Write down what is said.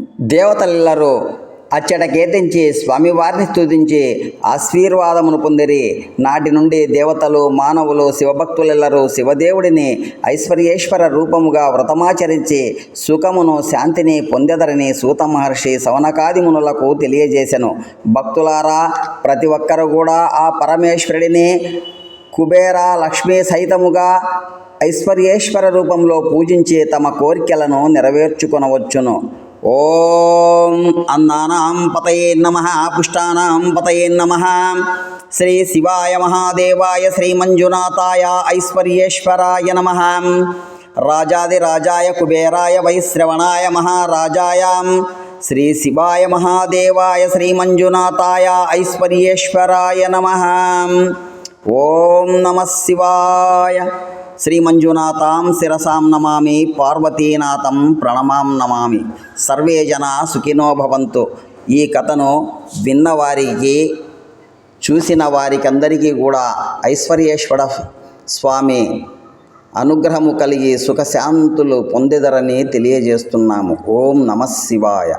దేవతలెల్లరూ అచ్చటకేతించి స్వామివారిని స్తుతించి ఆశీర్వాదమును పొందిరి. నాటి నుండి దేవతలు, మానవులు, శివభక్తులెల్లరూ శివదేవుడిని ఐశ్వర్యేశ్వర రూపముగా వ్రతమాచరించి సుఖమును, శాంతిని పొందెదరని సూత మహర్షి సౌనకాది మునులకు తెలియజేసెను. భక్తులారా, ప్రతి ఒక్కరు కూడా ఆ పరమేశ్వరుడిని కుబేర, లక్ష్మీ సహితముగా ఐశ్వర్యేశ్వర రూపంలో పూజించి తమ కోరికలను నెరవేర్చుకొనవచ్చును. ఓం అన్నానాం పతయే నమః, పుష్టానాం పతయే నమః. శ్రీ శివాయ మహాదేవాయ శ్రీమంజునాథాయ ఐశ్వర్యేశ్వరాయ నమః. రాజాదిరాజాయ కుబేరాయ వైశ్రవణాయ మహారాజాయ శ్రీ శివాయ మహాదేవాయ శ్రీమంజునాథాయ ఐశ్వర్యేశ్వరాయ నమః. ఓం నమః శివాయ. శ్రీమంజునాథాం శిరసాం నమామి, పార్వతీనాథం ప్రణమాం నమామి. సర్వే జనా సుఖినో భవంతు. ఈ కథను విన్నవారికి, చూసిన వారికి అందరికీ కూడా ఐశ్వర్యేశ్వర స్వామి అనుగ్రహము కలిగి సుఖశాంతులు పొందెదరని తెలియజేస్తున్నాము. ఓం నమః శివాయ.